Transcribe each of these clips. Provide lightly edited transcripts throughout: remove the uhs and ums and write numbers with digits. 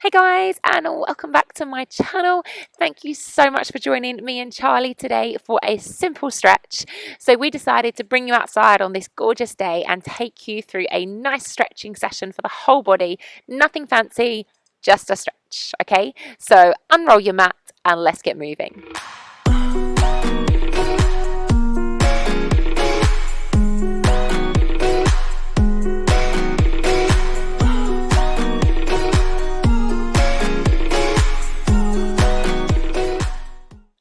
Hey guys, and welcome back to my channel. Thank you so much for joining me and Charlie today for a simple stretch. So we decided to bring you outside on this gorgeous day and take you through a nice stretching session for the whole body. Nothing fancy, just a stretch, okay? So unroll your mat and let's get moving.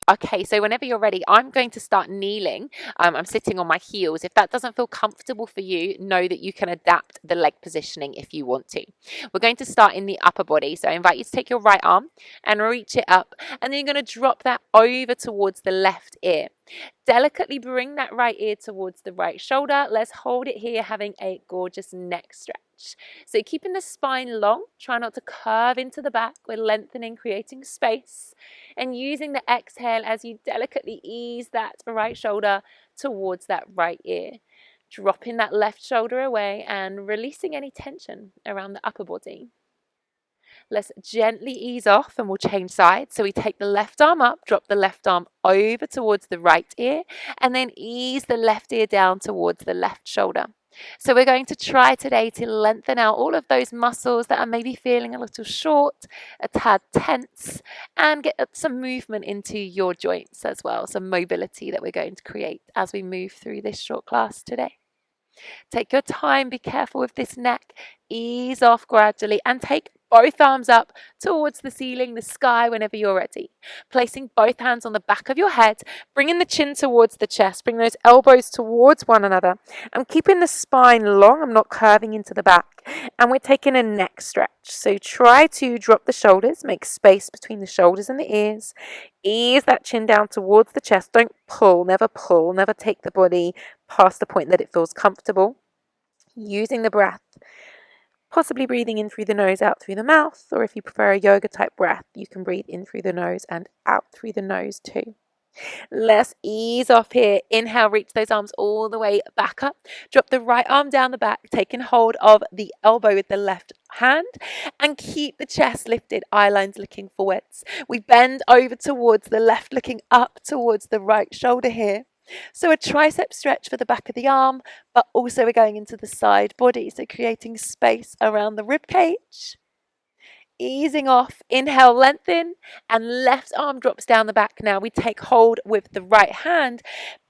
Okay, so whenever you're ready, I'm going to start kneeling. I'm sitting on my heels. If that doesn't feel comfortable for you, know that you can adapt the leg positioning if you want to. We're going to start in the upper body. So I invite you to take your right arm and reach it up. And then you're going to drop that over towards the left ear. Delicately bring that right ear towards the right shoulder. Let's hold it here, having a gorgeous neck stretch. So keeping the spine long, try not to curve into the back. We're lengthening, creating space, and using the exhale as you delicately ease that right shoulder towards that right ear. Dropping that left shoulder away and releasing any tension around the upper body. Let's gently ease off and we'll change sides. So we take the left arm up, drop the left arm over towards the right ear, and then ease the left ear down towards the left shoulder. So we're going to try today to lengthen out all of those muscles that are maybe feeling a little short, a tad tense, and get some movement into your joints as well, some mobility that we're going to create as we move through this short class today. Take your time, be careful with this neck, ease off gradually, and take both arms up towards the ceiling, the sky, whenever you're ready. Placing both hands on the back of your head, bringing the chin towards the chest, bring those elbows towards one another. I'm keeping the spine long, I'm not curving into the back. And we're taking a neck stretch. So try to drop the shoulders, make space between the shoulders and the ears. Ease that chin down towards the chest. Don't pull, never take the body past the point that it feels comfortable. Using the breath. Possibly breathing in through the nose, out through the mouth, or if you prefer a yoga type breath, you can breathe in through the nose and out through the nose too. Let's ease off here. Inhale, reach those arms all the way back up. Drop the right arm down the back, taking hold of the elbow with the left hand, and keep the chest lifted, eye lines looking forwards. We bend over towards the left, looking up towards the right shoulder here. So a tricep stretch for the back of the arm, but also we're going into the side body, so creating space around the rib cage. Easing off, inhale, lengthen, and left arm drops down the back. Now we take hold with the right hand,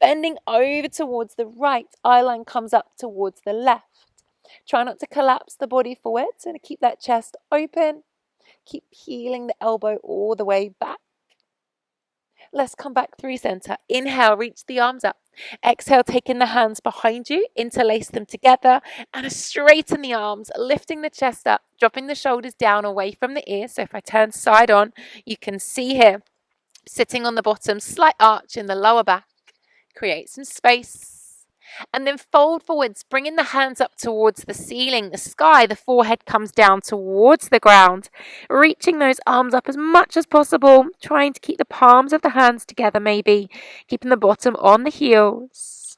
bending over towards the right, eye line comes up towards the left. Try not to collapse the body forwards and keep that chest open. Keep peeling the elbow all the way back. Let's come back through center. Inhale, reach the arms up. Exhale, taking the hands behind you, interlace them together, and straighten the arms, lifting the chest up, dropping the shoulders down away from the ears. So if I turn side on, you can see here, sitting on the bottom, slight arch in the lower back. Create some space. And then fold forwards, bringing the hands up towards the ceiling, the sky. The forehead comes down towards the ground, reaching those arms up as much as possible, trying to keep the palms of the hands together maybe, keeping the bottom on the heels.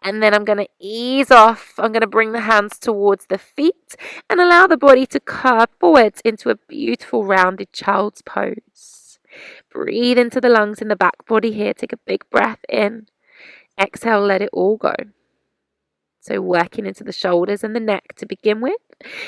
And then I'm going to ease off. I'm going to bring the hands towards the feet and allow the body to curve forwards into a beautiful rounded child's pose. Breathe into the lungs in the back body here. Take a big breath in. Exhale, let it all go. So working into the shoulders and the neck to begin with.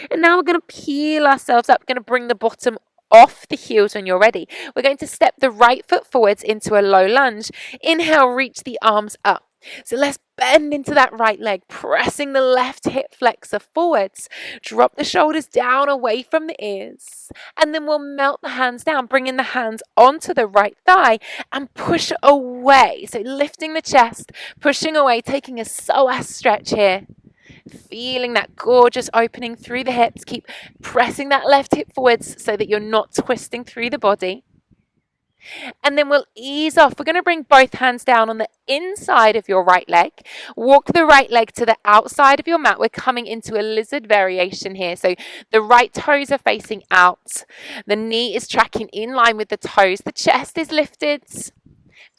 And now we're going to peel ourselves up. We're going to bring the bottom off the heels when you're ready. We're going to step the right foot forwards into a low lunge. Inhale, reach the arms up. So let's bend into that right leg, pressing the left hip flexor forwards. Drop the shoulders down away from the ears. And then we'll melt the hands down, bringing the hands onto the right thigh and push away. So lifting the chest, pushing away, taking a psoas stretch here. Feeling that gorgeous opening through the hips. Keep pressing that left hip forwards so that you're not twisting through the body. And then we'll ease off. We're going to bring both hands down on the inside of your right leg. Walk the right leg to the outside of your mat. We're coming into a lizard variation here. So the right toes are facing out. The knee is tracking in line with the toes. The chest is lifted.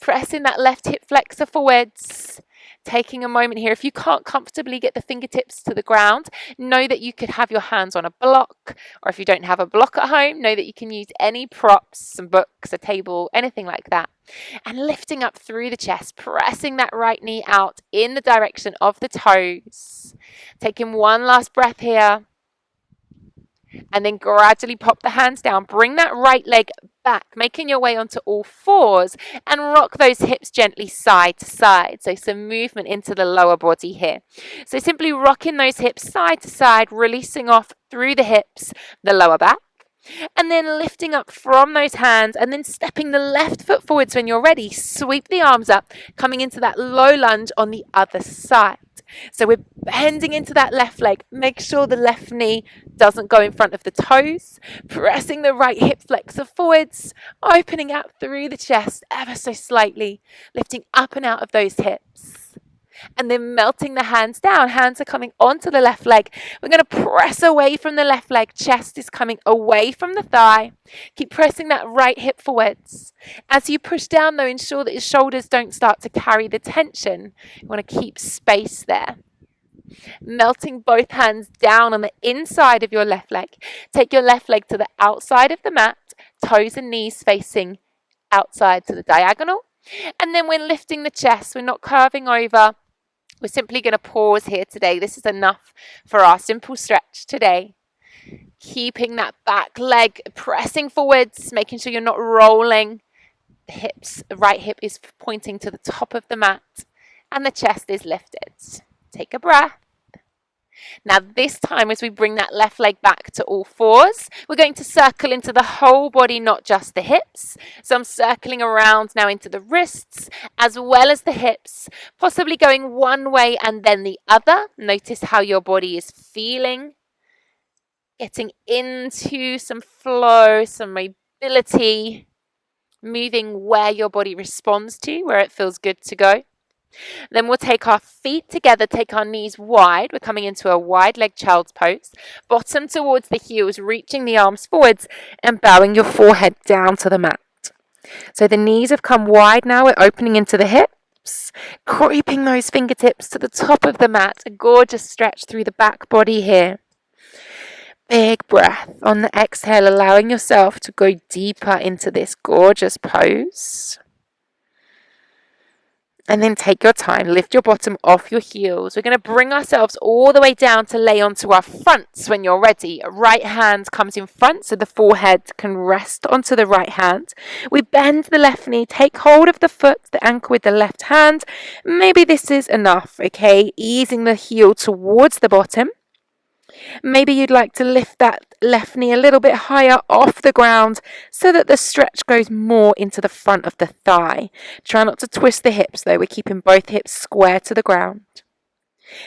Pressing that left hip flexor forwards. Taking a moment here, if you can't comfortably get the fingertips to the ground, know that you could have your hands on a block, or if you don't have a block at home, know that you can use any props, some books, a table, anything like that. And lifting up through the chest, pressing that right knee out in the direction of the toes. Taking one last breath here. And then gradually pop the hands down. Bring that right leg back, making your way onto all fours, and rock those hips gently side to side. So some movement into the lower body here. So simply rocking those hips side to side, releasing off through the hips, the lower back. And then lifting up from those hands and then stepping the left foot forwards when you're ready. Sweep the arms up, coming into that low lunge on the other side. So we're bending into that left leg. Make sure the left knee doesn't go in front of the toes. Pressing the right hip flexor forwards, opening out through the chest ever so slightly, lifting up and out of those hips. And then melting the hands down. Hands are coming onto the left leg. We're going to press away from the left leg. Chest is coming away from the thigh. Keep pressing that right hip forwards. As you push down though, ensure that your shoulders don't start to carry the tension. You want to keep space there. Melting both hands down on the inside of your left leg. Take your left leg to the outside of the mat. Toes and knees facing outside to the diagonal. And then we're lifting the chest. We're not curving over. We're simply going to pause here today. This is enough for our simple stretch today. Keeping that back leg pressing forwards, making sure you're not rolling. The hips, the right hip is pointing to the top of the mat and the chest is lifted. Take a breath. Now this time as we bring that left leg back to all fours, we're going to circle into the whole body, not just the hips. So I'm circling around now into the wrists as well as the hips, possibly going one way and then the other. Notice how your body is feeling. Getting into some flow, some mobility, moving where your body responds to, where it feels good to go. Then we'll take our feet together, take our knees wide. We're coming into a wide leg child's pose. Bottom towards the heels, reaching the arms forwards and bowing your forehead down to the mat. So the knees have come wide now. We're opening into the hips, creeping those fingertips to the top of the mat. A gorgeous stretch through the back body here. Big breath on the exhale, allowing yourself to go deeper into this gorgeous pose. And then take your time, lift your bottom off your heels. We're going to bring ourselves all the way down to lay onto our fronts when you're ready. Right hand comes in front so the forehead can rest onto the right hand. We bend the left knee, take hold of the foot, the ankle with the left hand. Maybe this is enough, okay? Easing the heel towards the bottom. Maybe you'd like to lift that left knee a little bit higher off the ground so that the stretch goes more into the front of the thigh. Try not to twist the hips though. We're keeping both hips square to the ground.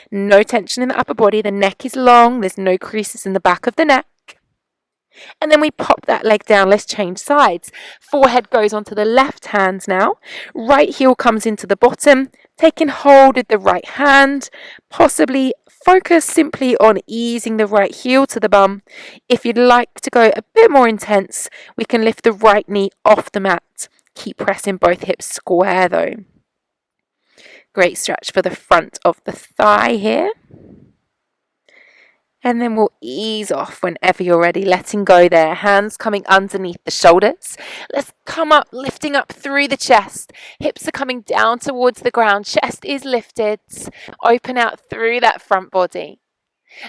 No tension in the upper body. The neck is long. There's no creases in the back of the neck. And then we pop that leg down. Let's change sides. Forehead goes onto the left hand now. Right heel comes into the bottom. Taking hold with the right hand. Possibly focus simply on easing the right heel to the bum. If you'd like to go a bit more intense, we can lift the right knee off the mat. Keep pressing both hips square though. Great stretch for the front of the thigh here. And then we'll ease off whenever you're ready, letting go there. Hands coming underneath the shoulders. Let's come up, lifting up through the chest. Hips are coming down towards the ground. Chest is lifted. Open out through that front body.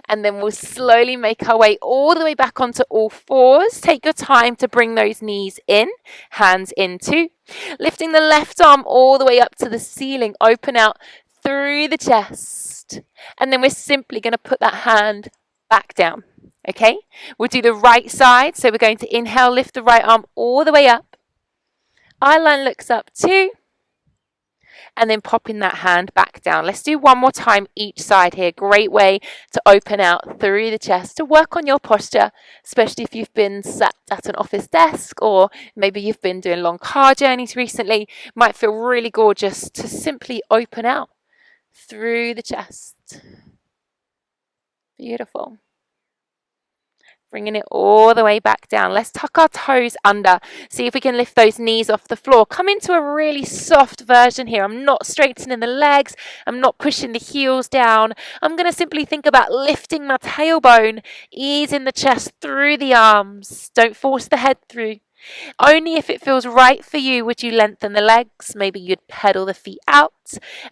And then we'll slowly make our way all the way back onto all fours. Take your time to bring those knees in, hands in too. Lifting the left arm all the way up to the ceiling. Open out through the chest. And then we're simply going to put that hand back down, okay? We'll do the right side. So we're going to inhale, lift the right arm all the way up. Eye line looks up too. And then popping that hand back down. Let's do one more time each side here. Great way to open out through the chest, to work on your posture, especially if you've been sat at an office desk or maybe you've been doing long car journeys recently. Might feel really gorgeous to simply open out through the chest. Beautiful. Bringing it all the way back down. Let's tuck our toes under. See if we can lift those knees off the floor. Come into a really soft version here. I'm not straightening the legs. I'm not pushing the heels down. I'm going to simply think about lifting my tailbone, easing the chest through the arms. Don't force the head through. Only if it feels right for you would you lengthen the legs. Maybe you'd pedal the feet out.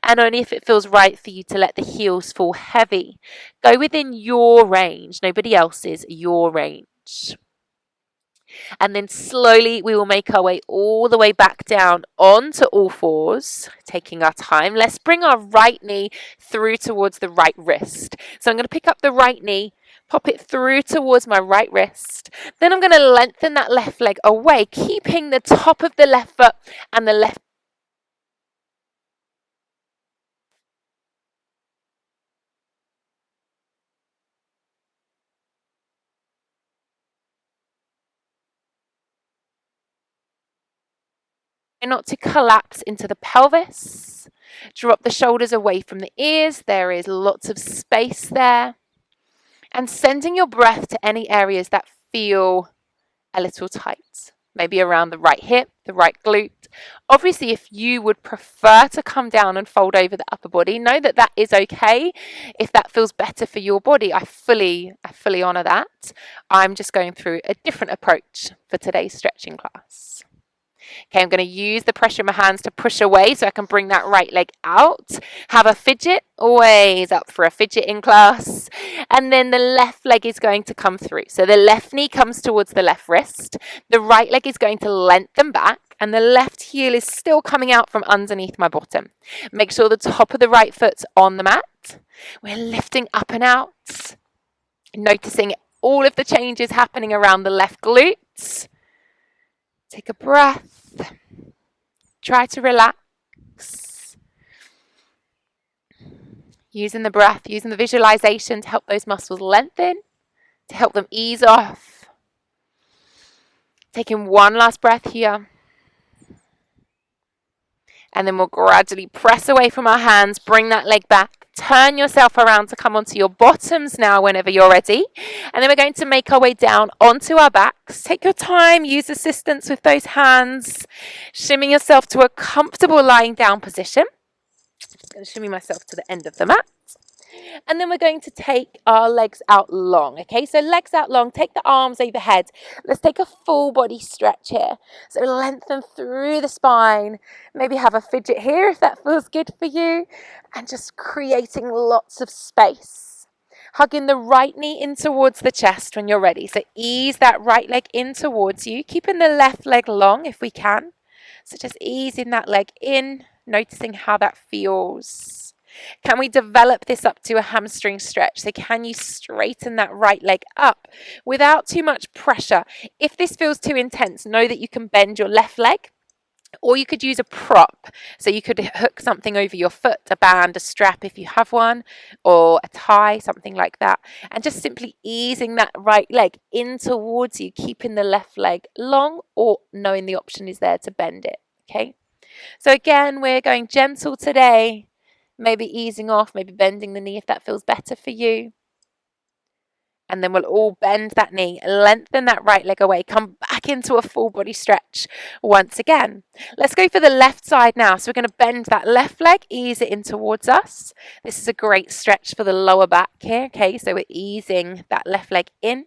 And only if it feels right for you to let the heels fall heavy. Go within your range, nobody else's, your range. And then slowly we will make our way all the way back down onto all fours, taking our time. Let's bring our right knee through towards the right wrist. So I'm going to pick up the right knee, pop it through towards my right wrist. Then I'm going to lengthen that left leg away, keeping the top of the left foot and the left not to collapse into the pelvis. Drop the shoulders away from the ears. There is lots of space there. And sending your breath to any areas that feel a little tight. Maybe around the right hip, the right glute. Obviously, if you would prefer to come down and fold over the upper body, know that that is okay. If that feels better for your body, I fully honor that. I'm just going through a different approach for today's stretching class. Okay, I'm going to use the pressure in my hands to push away so I can bring that right leg out. Have a fidget, always up for a fidget in class. And then the left leg is going to come through. So the left knee comes towards the left wrist. The right leg is going to lengthen back. And the left heel is still coming out from underneath my bottom. Make sure the top of the right foot's on the mat. We're lifting up and out. Noticing all of the changes happening around the left glutes. Take a breath. Try to relax. Using the breath, using the visualization to help those muscles lengthen, to help them ease off. Taking one last breath here. And then we'll gradually press away from our hands, bring that leg back. Turn yourself around to come onto your bottoms now whenever you're ready. And then we're going to make our way down onto our backs. Take your time, use assistance with those hands. Shimmy yourself to a comfortable lying down position. Just going to shimmy myself to the end of the mat. And then we're going to take our legs out long, okay? So legs out long, take the arms overhead. Let's take a full body stretch here. So lengthen through the spine. Maybe have a fidget here if that feels good for you. And just creating lots of space. Hugging the right knee in towards the chest when you're ready. So ease that right leg in towards you, keeping the left leg long if we can. So just easing that leg in, noticing how that feels. Can we develop this up to a hamstring stretch? So can you straighten that right leg up without too much pressure? If this feels too intense, know that you can bend your left leg, or you could use a prop. So you could hook something over your foot, a band, a strap if you have one, or a tie, something like that. And just simply easing that right leg in towards you, keeping the left leg long, or knowing the option is there to bend it, okay? So again, we're going gentle today. Maybe easing off, maybe bending the knee if that feels better for you. And then we'll all bend that knee, lengthen that right leg away, come back into a full body stretch once again. Let's go for the left side now. So we're going to bend that left leg, ease it in towards us. This is a great stretch for the lower back here, okay? So we're easing that left leg in.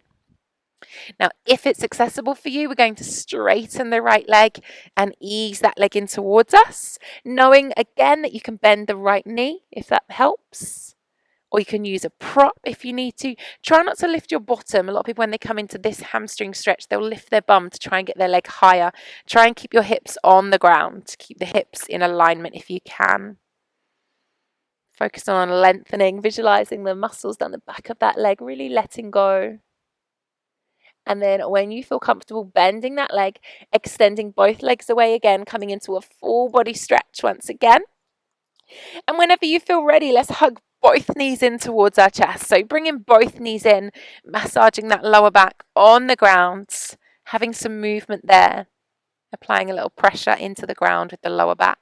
Now, if it's accessible for you, we're going to straighten the right leg and ease that leg in towards us, knowing again that you can bend the right knee if that helps, or you can use a prop if you need to. Try not to lift your bottom. A lot of people, when they come into this hamstring stretch, they'll lift their bum to try and get their leg higher. Try and keep your hips on the ground. Keep the hips in alignment if you can. Focus on lengthening, visualizing the muscles down the back of that leg, really letting go. And then when you feel comfortable bending that leg, extending both legs away again, coming into a full body stretch once again. And whenever you feel ready, let's hug both knees in towards our chest. So bringing both knees in, massaging that lower back on the ground, having some movement there, applying a little pressure into the ground with the lower back.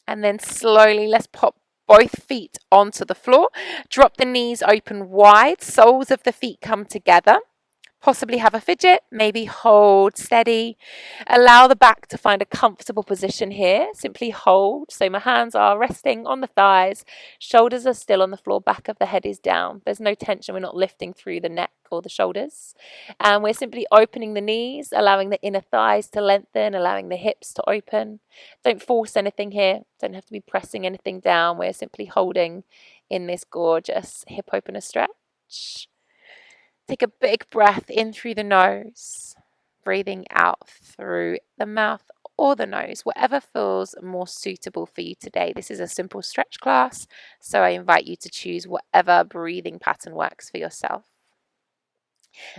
And then slowly let's pop both feet onto the floor. Drop the knees open wide, soles of the feet come together. Possibly have a fidget, maybe hold steady. Allow the back to find a comfortable position here. Simply hold. So my hands are resting on the thighs, shoulders are still on the floor, back of the head is down. There's no tension, we're not lifting through the neck or the shoulders. And we're simply opening the knees, allowing the inner thighs to lengthen, allowing the hips to open. Don't force anything here. Don't have to be pressing anything down. We're simply holding in this gorgeous hip opener stretch. Take a big breath in through the nose, breathing out through the mouth or the nose, whatever feels more suitable for you today. This is a simple stretch class, so I invite you to choose whatever breathing pattern works for yourself.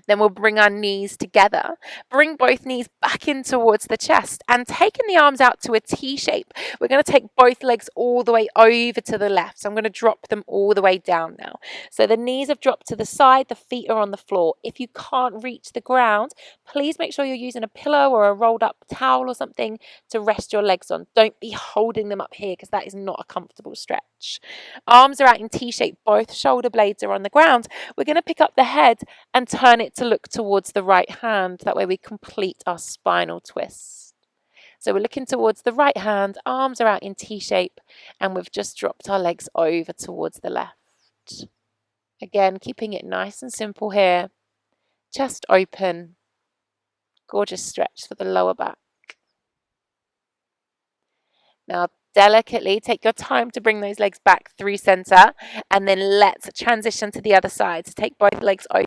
Then we'll bring our knees together. Bring both knees back in towards the chest and taking the arms out to a T shape. We're going to take both legs all the way over to the left. So I'm going to drop them all the way down now. So the knees have dropped to the side, the feet are on the floor. If you can't reach the ground, please make sure you're using a pillow or a rolled up towel or something to rest your legs on. Don't be holding them up here because that is not a comfortable stretch. Arms are out in T shape, both shoulder blades are on the ground. We're going to pick up the head and turn it to look towards the right hand. That way we complete our spinal twist. So we're looking towards the right hand, arms are out in T shape, and we've just dropped our legs over towards the left. Again, keeping it nice and simple here. Chest open. Gorgeous stretch for the lower back. Now, delicately take your time to bring those legs back through center, and then let's transition to the other side. So take both legs open.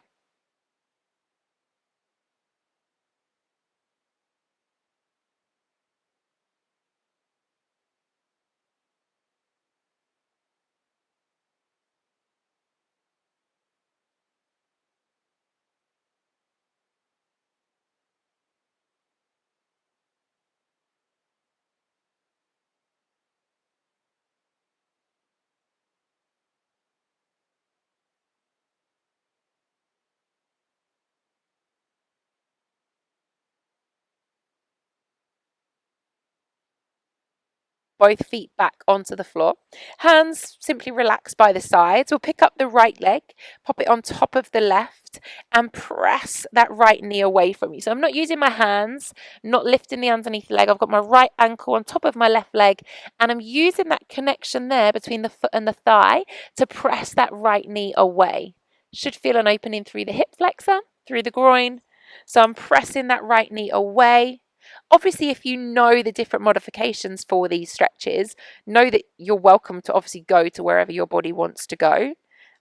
Both feet back onto the floor. Hands simply relax by the sides. We'll pick up the right leg, pop it on top of the left, and press that right knee away from you. So I'm not using my hands, not lifting the underneath leg. I've got my right ankle on top of my left leg, and I'm using that connection there between the foot and the thigh to press that right knee away. Should feel an opening through the hip flexor, through the groin. So I'm pressing that right knee away. Obviously, if you know the different modifications for these stretches, know that you're welcome to obviously go to wherever your body wants to go.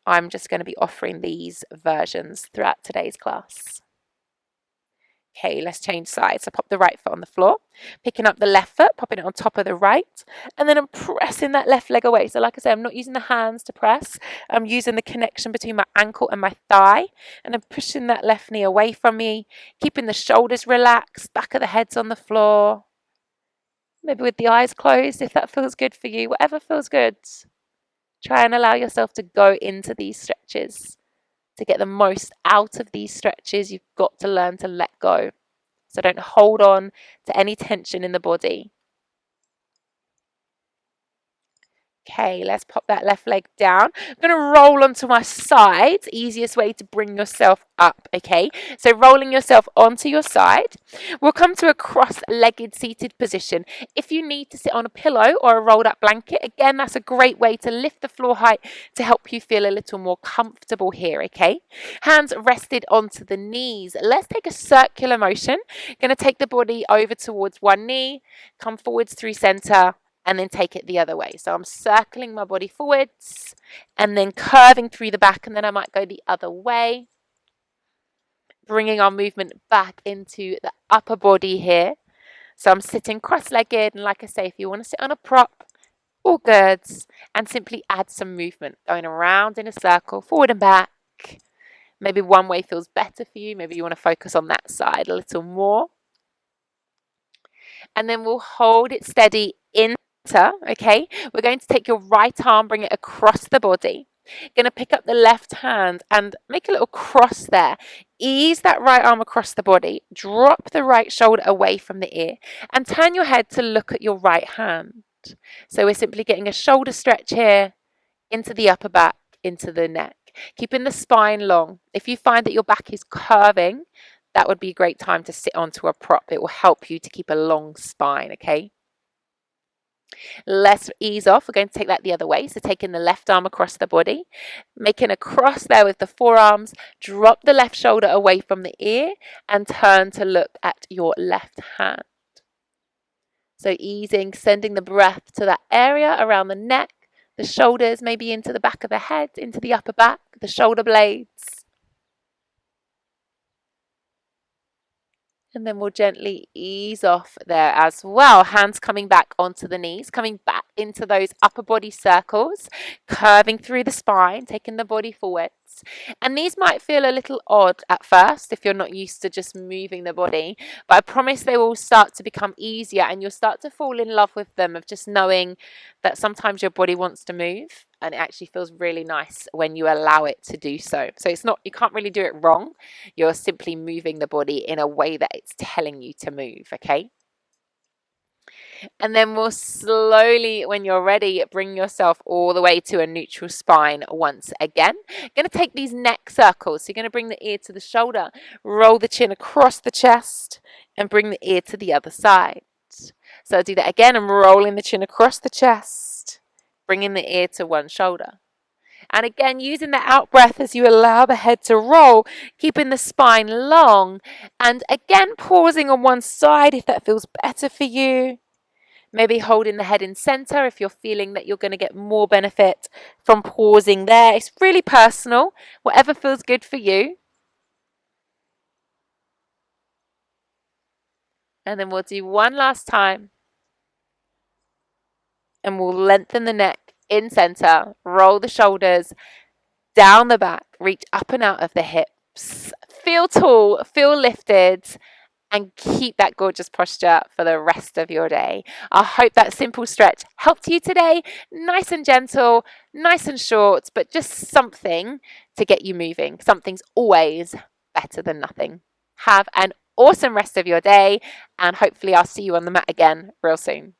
I'm just going to be offering these versions throughout today's class. Okay, let's change sides. So pop the right foot on the floor, picking up the left foot, popping it on top of the right, and then I'm pressing that left leg away. So like I said, I'm not using the hands to press. I'm using the connection between my ankle and my thigh, and I'm pushing that left knee away from me, keeping the shoulders relaxed, back of the head's on the floor. Maybe with the eyes closed if that feels good for you, whatever feels good. Try and allow yourself to go into these stretches. To get the most out of these stretches, you've got to learn to let go. So don't hold on to any tension in the body. Okay, let's pop that left leg down. I'm going to roll onto my side. Easiest way to bring yourself up, okay? So rolling yourself onto your side. We'll come to a cross-legged seated position. If you need to sit on a pillow or a rolled up blanket, again, that's a great way to lift the floor height to help you feel a little more comfortable here, okay? Hands rested onto the knees. Let's take a circular motion. Going to take the body over towards one knee, come forwards through center, and then take it the other way. So I'm circling my body forwards and then curving through the back, and then I might go the other way. Bringing our movement back into the upper body here. So I'm sitting cross-legged, and like I say, if you want to sit on a prop, all good, and simply add some movement, going around in a circle, forward and back. Maybe one way feels better for you. Maybe you want to focus on that side a little more. And then we'll hold it steady in. Okay, we're going to take your right arm, bring it across the body. Going to pick up the left hand and make a little cross there. Ease that right arm across the body. Drop the right shoulder away from the ear and turn your head to look at your right hand. So we're simply getting a shoulder stretch here, into the upper back, into the neck, keeping the spine long. If you find that your back is curving, that would be a great time to sit onto a prop. It will help you to keep a long spine, okay? Let's ease off. We're going to take that the other way. So taking the left arm across the body, making a cross there with the forearms, drop the left shoulder away from the ear and turn to look at your left hand. So easing, sending the breath to that area around the neck, the shoulders, maybe into the back of the head, into the upper back, the shoulder blades. And then we'll gently ease off there as well. Hands coming back onto the knees, coming back into those upper body circles, curving through the spine, taking the body forwards. And these might feel a little odd at first if you're not used to just moving the body, but I promise they will start to become easier and you'll start to fall in love with them, of just knowing that sometimes your body wants to move, and it actually feels really nice when you allow it to do so. So it's not, you can't really do it wrong. You're simply moving the body in a way that it's telling you to move, okay? And then we'll slowly, when you're ready, bring yourself all the way to a neutral spine once again. You're going to take these neck circles. So you're going to bring the ear to the shoulder, roll the chin across the chest, and bring the ear to the other side. So I'll do that again. I'm rolling the chin across the chest, bringing the ear to one shoulder. And again, using the out breath as you allow the head to roll, keeping the spine long. And again, pausing on one side if that feels better for you. Maybe holding the head in center if you're feeling that you're going to get more benefit from pausing there. It's really personal, whatever feels good for you. And then we'll do one last time. And we'll lengthen the neck in center, roll the shoulders down the back, reach up and out of the hips. Feel tall, feel lifted, and keep that gorgeous posture for the rest of your day. I hope that simple stretch helped you today. Nice and gentle, nice and short, but just something to get you moving. Something's always better than nothing. Have an awesome rest of your day, and hopefully I'll see you on the mat again real soon.